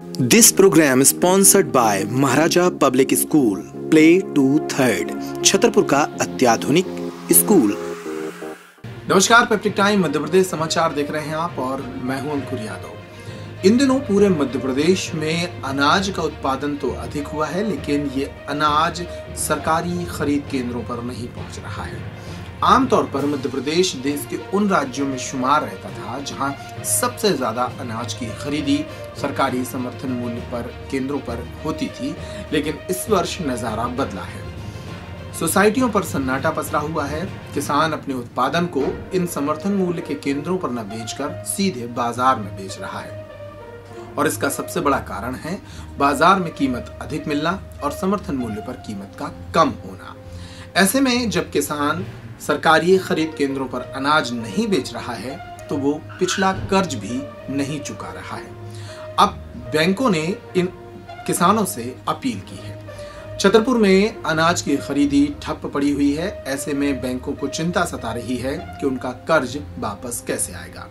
This program is sponsored by Maharaja public school play to third, Chhatarpur का अत्याधुनिक school. नमस्कार, peptic time Madhya Pradesh समाचार देख रहे हैं आप और मैं हूं अंकुर यादव। इन दिनों पूरे मध्य प्रदेश में अनाज का उत्पादन तो अधिक हुआ है, लेकिन ये अनाज सरकारी खरीद केंद्रों पर नहीं पहुंच रहा है। आमतौर पर मध्य प्रदेश देश के उन राज्यों में शुमार रहता था जहां सबसे ज्यादा अनाज की खरीदी सरकारी समर्थन मूल्य पर केंद्रों पर होती थी, लेकिन इस वर्ष नजारा बदला है। सोसाइटियों पर सन्नाटा पसरा हुआ है। किसान अपने उत्पादन को इन समर्थन मूल्य के केंद्रों पर न बेचकर सीधे बाजार में बेच रहा है, और इसका सबसे बड़ा कारण है बाजार में कीमत अधिक मिलना और समर्थन मूल्य पर कीमत का कम होना। ऐसे में जब किसान सरकारी खरीद केंद्रों पर अनाज नहीं बेच रहा है तो वो पिछला कर्ज भी नहीं चुका रहा है। अब बैंकों ने इन किसानों से अपील की है। छतरपुर में अनाज की खरीदी ठप पड़ी हुई है। ऐसे में बैंकों को चिंता सता रही है कि उनका कर्ज वापस कैसे आएगा।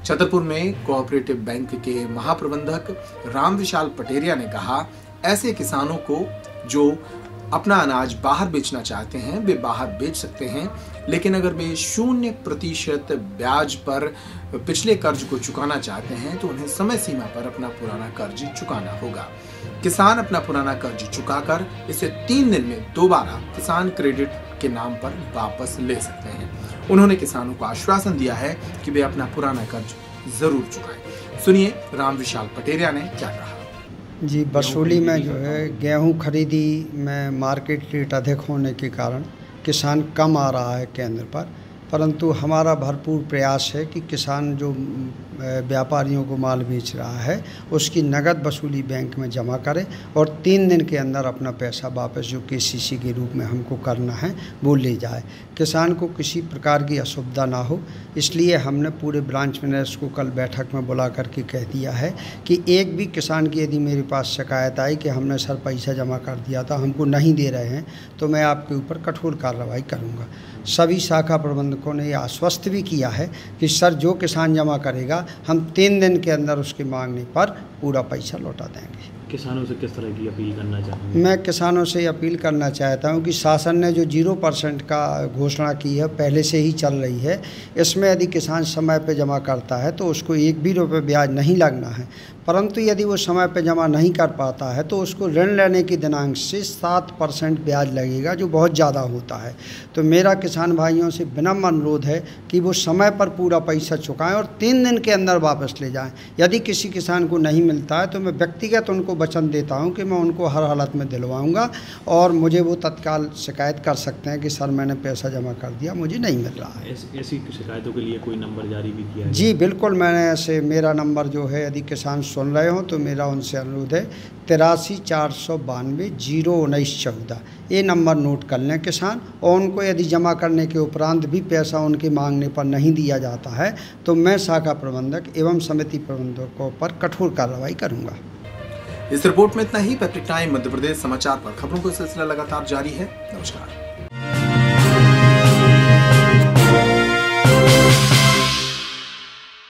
छतरपुर में कोऑपरेटिव बैंक के महाप्रबंधक राम विशाल पटेरिया ने कहा, ऐसे किसानों को जो अपना अनाज बाहर बेचना चाहते हैं वे बाहर बेच सकते हैं, लेकिन अगर वे 0% ब्याज पर पिछले कर्ज को चुकाना चाहते हैं तो उन्हें समय सीमा पर अपना पुराना कर्ज चुकाना होगा। किसान अपना पुराना कर्ज चुकाकर इसे 3 दिन में दोबारा किसान क्रेडिट के नाम पर वापस ले सकते हैं। उन्होंने किसानों को आश्वासन दिया है कि वे अपना पुराना कर्ज जरूर चुकाएं। सुनिए राम विशाल पटेरिया ने क्या कहा। जी, बरसोली में जो है गेहूं खरीदी में मार्केट रेट अधिक होने के कारण किसान कम आ रहा है केंद्र पर, परंतु हमारा भरपूर प्रयास है कि किसान जो व्यापारियों को माल बेच रहा है उसकी नगद वसूली बैंक में जमा करे और 3 दिन के अंदर अपना पैसा वापस जो केसीसी के रूप में हमको करना है वो ले जाए। किसान को किसी प्रकार की असुविधा ना हो, इसलिए हमने पूरे ब्रांच मैनेजर्स को कल बैठक में बुला करके कह दिया है कि एक भी किसान की यदि मेरे पास शिकायत आई कि हमने सर पैसा जमा कर दिया था, हमको नहीं दे रहे हैं, तो मैं आपके ऊपर कठोर कार्रवाई करूँगा। सभी शाखा प्रबंधकों ने यह आश्वस्त भी किया है कि सर जो किसान जमा करेगा हम 3 दिन के अंदर उसके मांगने पर पूरा पैसा लौटा देंगे। किसानों से किस तरह की अपील करना चाहूँगा? मैं किसानों से अपील करना चाहता हूं कि शासन ने जो 0% का घोषणा की है पहले से ही चल रही है, इसमें यदि किसान समय पर जमा करता है तो उसको 1 भी रुपये ब्याज नहीं लगना है, परंतु यदि वो समय पर जमा नहीं कर पाता है तो उसको ऋण लेने की दिनांक से 7% ब्याज लगेगा, जो बहुत ज़्यादा होता है। तो मेरा किसान भाइयों से विनम्र अनुरोध है कि वो समय पर पूरा पैसा चुकाएं और 3 दिन के अंदर वापस ले जाएं। यदि किसी किसान को नहीं मिलता है तो मैं व्यक्तिगत उनको वचन देता हूं कि मैं उनको हर हालत में दिलवाऊंगा और मुझे वो तत्काल शिकायत कर सकते हैं कि सर मैंने पैसा जमा कर दिया, मुझे नहीं मिल रहा है। ऐसी शिकायतों के लिए कोई नंबर जारी भी किया है? जी बिल्कुल, मैंने ऐसे मेरा नंबर जो है यदि किसान सुन रहे हो तो मेरा उनसे अनुरोध है 83 492 019 14। ये नंबर नोट कर लें किसान, और उनको यदि जमा करने के उपरांत भी पैसा उनके मांगने पर नहीं दिया जाता है तो मैं शाखा प्रबंधक एवं समिति प्रबंधकों पर कठोर कार्रवाई करूंगा। इस रिपोर्ट में इतना ही। पेप्टिक टाइम मध्य प्रदेश समाचार पर खबरों का सिलसिला लगातार जारी है। नमस्कार।